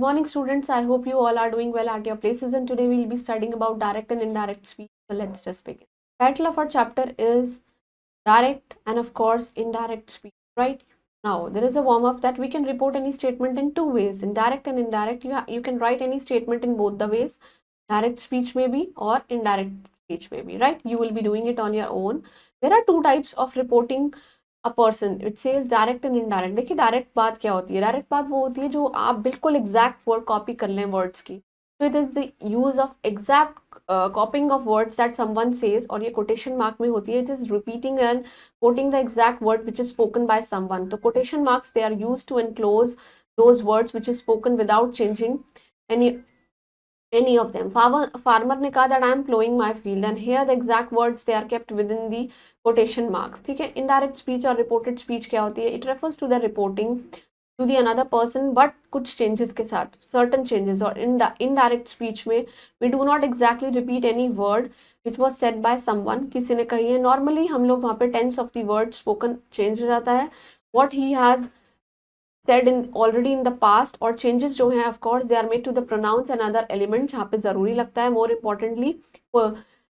morning, students. I hope you all are doing well at your places, and today we'll be studying about direct and indirect speech. So let's just begin. Title of our chapter is direct and of course indirect speech. Right now, there is a warm up that we can report any statement in two ways: in direct and indirect. You can write any statement in both the ways. Direct speech may be or indirect speech may be. Right? You will be doing it on your own. There are two types of reporting a person. It says direct and indirect. देखिए direct बात क्या होती है. Direct बात वो होती है जो आप बिल्कुल एग्जैक्ट वर्ड कॉपी कर लें वर्ड्स की. तो it is the use of exact copying of words that someone says, और ये कोटेशन मार्क में होती है. It is repeating and quoting the exact word which is spoken by someone. तो quotation marks they are use to enclose those words which is spoken without changing any of them. Farmer ने कहा that I am plowing my field, and here the exact words they are kept within the quotation marks. ठीक है. Indirect speech और reported speech क्या होती है? It refers to the reporting to the another person, but कुछ changes के साथ, certain changes. और indirect speech में we do not exactly repeat any word which was said by someone. किसी ने कही है. Normally हम लोग वहाँ पे tense of the word spoken change हो जाता है. What he has said in already in the past, और changes जो हैं of course they are made to the pronouns and other elements जहाँ पे ज़रूरी लगता है. More importantly,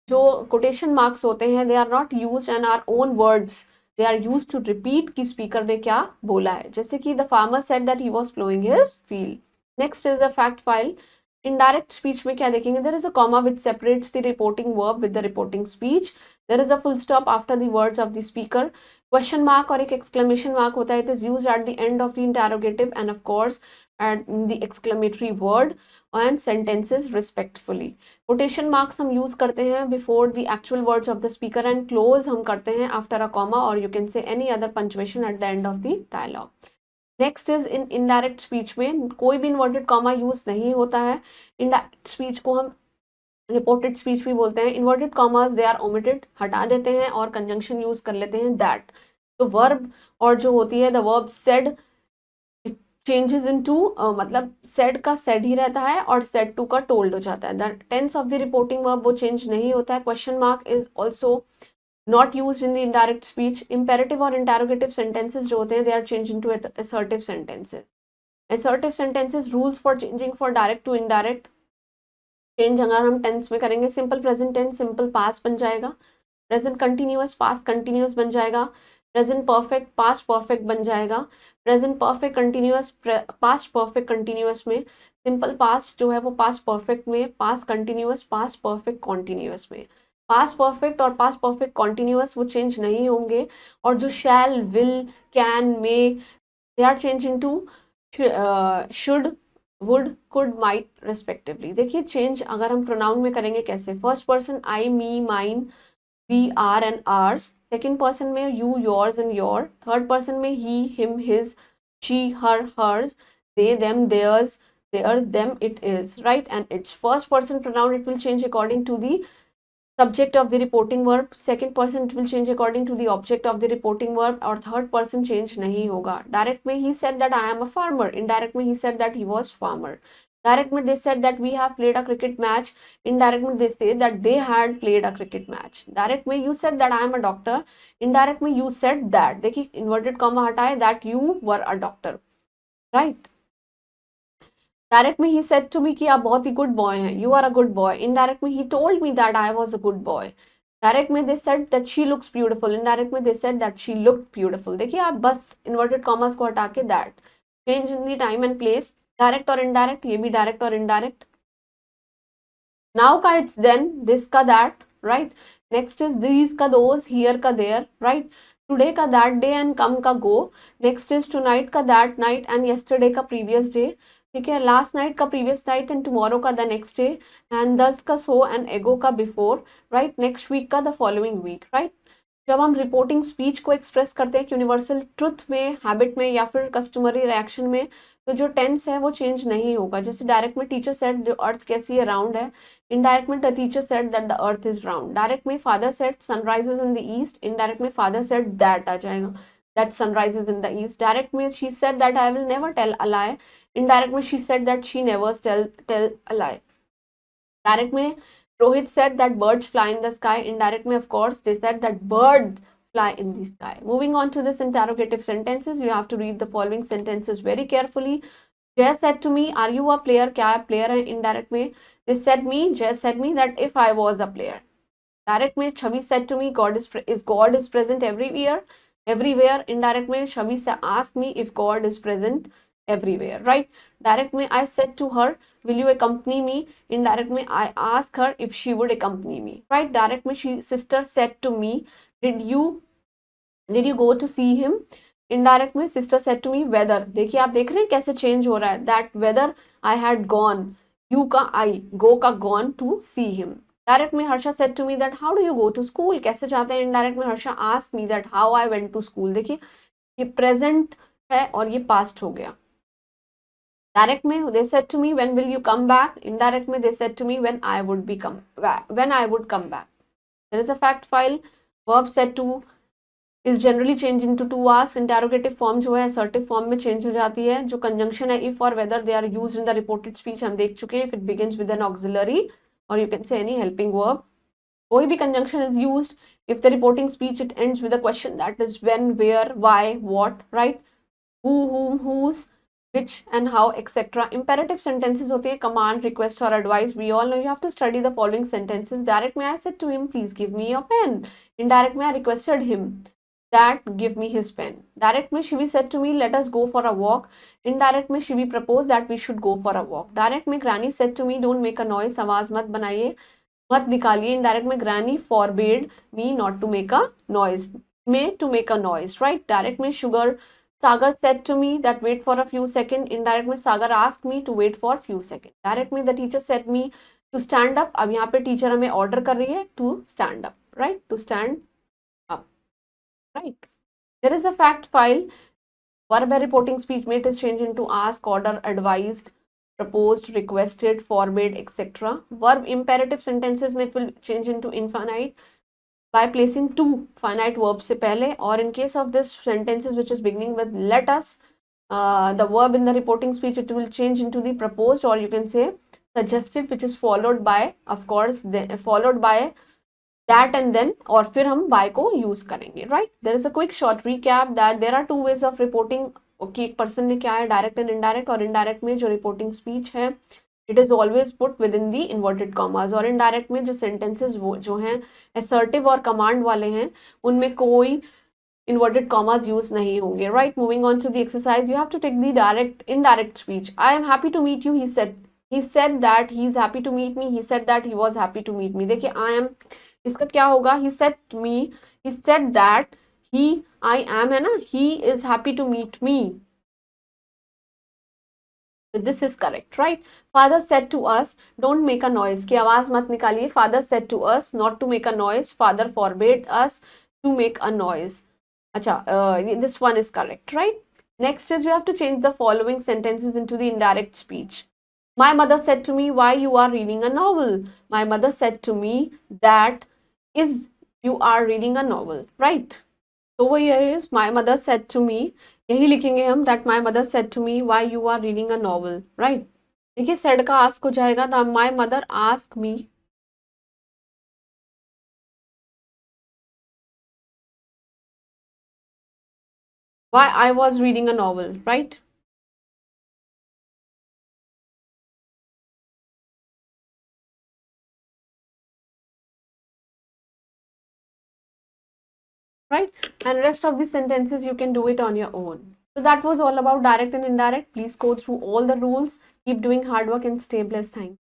जो quotation marks होते हैं they are not used in our own words, they are used to repeat कि speaker ने क्या बोला है. जैसे कि the farmer said that he was plowing his field. Next is the fact file. Indirect speech में क्या देखेंगे? There is a comma which separates the reporting verb with the reporting speech. There is a full stop after the words of the speaker. Question mark और एक exclamation mark होता है. It is used at the end of the interrogative and of course at the exclamatory word and sentences respectfully. Quotation marks हम use करते हैं before the actual words of the speaker, and close हम करते हैं after a comma, और you can say any other punctuation at the end of the dialogue. Next is in indirect speech में कोई भी इन्वर्टेड कॉमा यूज नहीं होता है. इनडायरेक्ट स्पीच को हम रिपोर्टेड स्पीच भी बोलते हैं. Inverted commas they are omitted, हटा देते हैं, और कंजंक्शन यूज कर लेते हैं दैट. तो वर्ब और जो होती है the verb said changes into, मतलब सेड का सेड ही रहता है और सेड टू का टोल्ड हो जाता है. The tense of the reporting verb वो चेंज नहीं होता है. Question mark is also not use in the indirect speech. Imperative और इंटरोगेटिव सेंटेंसेस जो होते हैं they are change into assertive sentences. Assertive sentences rules for changing for direct to indirect. Change अगर हम टेंस में करेंगे, simple present tense simple past बन जाएगा. प्रेजेंट कंटिन्यूअस पास्ट कंटिन्यूअस बन जाएगा. प्रेजेंट परफेक्ट पास्ट परफेक्ट बन जाएगा. Present perfect continuous past perfect continuous में. सिंपल पास्ट जो है वो पास्ट परफेक्ट में. Past continuous past perfect continuous में. पास्ट परफेक्ट और पास्ट परफेक्ट कॉन्टिन्यूअस वो चेंज नहीं होंगे. और जो shall will can may they are change into should would could might respectively. देखिए चेंज अगर हम प्रोनाउन में करेंगे कैसे. First person I me mine we our and ours. Second person में you yours and your. Third person में he him his she her hers they them theirs them it is. Right. And its first person pronoun it will change according to the subject of the reporting verb. Second person it will change according to the object of the reporting verb, और third person change नहीं होगा. Direct में he said that I am a farmer. Indirect में he said that he was farmer. Direct में they said that we have played a cricket match. Indirect में they say that they had played a cricket match. Direct में you said that I am a doctor. Indirect में you said that. देखिए inverted comma हटाए, that you were a doctor. Right. Direct में he said to me कि आप बहुत ही good boy हैं. You are a good boy. Indirect में he told me that I was a good boy. Direct में they said that she looks beautiful. Indirect में they said that she looked beautiful. देखिए आप बस inverted commas को हटा के that. Change in the time and place. Direct और indirect, ये भी डायरेक्ट और इनडायरेक्ट. नाउ का इट्स देन, दिस का that. Right. Next is these का दोज, हियर का देयर. राइट. टुडे का दैट डे एंड कम का गो. नेक्स्ट इज टुनाइट का दैट नाइट एंड यस्टरडे का प्रीवियस डे. ठीक है. लास्ट नाइट का प्रीवियस नाइट एंड टुमारो का द नेक्स्ट डे. एंड दस का सो एंड एगो का बिफोर. राइट. नेक्स्ट वीक का द फॉलोइंग वीक. राइट. जब हम रिपोर्टिंग स्पीच को एक्सप्रेस करते हैं यूनिवर्सल ट्रुथ में, हैबिट में, या फिर कस्टमरी रिएक्शन में, तो जो टेंस है वो चेंज नहीं होगा. जैसे डायरेक्ट में टीचर सेड जो अर्थ कैसी है, राउंड है. इनडायरेक्ट में the teacher said that the earth is round. Direct में father said sunrises in the east. Indirect में फादर सेड दैट आ जाएगा, that sun rises in the east. Direct में she said that I will never tell a lie. Indirect में she said that she never tell a lie. Direct में Rohit said that birds fly in the sky. Indirect में of course they said that birds fly in the sky. Moving on to this interrogative sentences, you have to read the following sentences very carefully. Jay said to me, are you a player? क्या player है indirect में? They said me, Jay said me that if I was a player. Direct में Chavi said to me, God is present everywhere. Everywhere. Indirect में Chavi asked me if God is present everywhere. Right? Direct में I said to her, will you accompany me? Indirect में I asked her if she would accompany me. Right? Direct में sister said to me, did you go to see him? Indirect में sister said to me whether. देखिए आप देख रहे हैं कैसे change हो रहा है. That whether I had gone, you का आई, गो का gone to see him. Direct में Harsha said to me that how do you go to school. कैसे जाते हैं? इनडायरेक्ट में Harsha asked me that how I went to school. देखिए ये present है और ये पास्ट हो गया. डायरेक्ट में they said to me when will you come back. Indirect में they said to me when I would come back. There is a fact file. Verb said to is generally change into to ask. Interrogative form जो है assertive form में change हो जाती है. जो conjunction है if और whether they are used in the reported speech हम देख चुके हैं. If it begins with an auxiliary और you can say any helping verb. कोई भी conjunction is used if the reporting speech it ends with a question that is when, where, why, what. Right? who, whom, whose, which and how etc. Imperative sentences होते हैं command, request और advice. We all know you have to study the following sentences. Direct में I said to him please give me your pen. Indirect में I requested him that give me his pen. Direct में Shivi said to me let us go for a walk. Indirect में Shivi proposed that we should go for a walk. Direct में Granny said to me don't make a noise. आवाज मत बनाइए, मत निकालिए. Indirect में Granny forbade me not to make a noise. to make a noise. Right? Direct में Sagar said to me that wait for a few seconds. Indirect में Sagar asked me to wait for a few seconds. Direct में the teacher said me to stand up. अब यहाँ पे teacher हमें order कर रही है to stand up. Right? To stand up. Right? There is a fact file. Verb है reporting speech में it is changed into ask, order, advised, proposed, requested, forbade, etc. Verb imperative sentences में it will change into infinite by placing two finite verbs से पहले. और in case of this sentences which is beginning with let us, the verb in the reporting speech it will change into the proposed or you can say suggested which is followed by of course followed by that and then और फिर हम by को use करेंगे. Right? There is a quick short recap that there are two ways of reporting. कि एक person ने क्या है direct and indirect. और indirect में जो reporting speech है it is always put within the inverted commas. और indirect में जो sentences वो जो हैं assertive और command वाले हैं उनमें कोई inverted commas use नहीं होंगे. Right? Moving on to the exercise, you have to take the indirect speech. I am happy to meet you. He said that he is happy to meet me. He said that he was happy to meet me. देखिए I am इसका क्या होगा? He said that I am है ना, he is happy to meet me. This is correct. Right? Father said to us don't make a noise. की आवाज मत निकालिए. Father said to us not to make a noise. Father forbade us to make a noise. अच्छा, this one is correct. Right? Next is you have to change the following sentences into the indirect speech. My mother said to me why you are reading a novel. My mother said to me that is you are reading a novel. Right? So over here is my mother said to me. यही लिखेंगे हम that my mother said to me why you are reading a novel. Right? देखिए said का ask हो जाएगा तो my mother asked me why I was reading a novel. Right? Right? And rest of the sentences you can do it on your own. So that was all about direct and indirect. Please go through all the rules. Keep doing hard work and stay blessed. Thanks.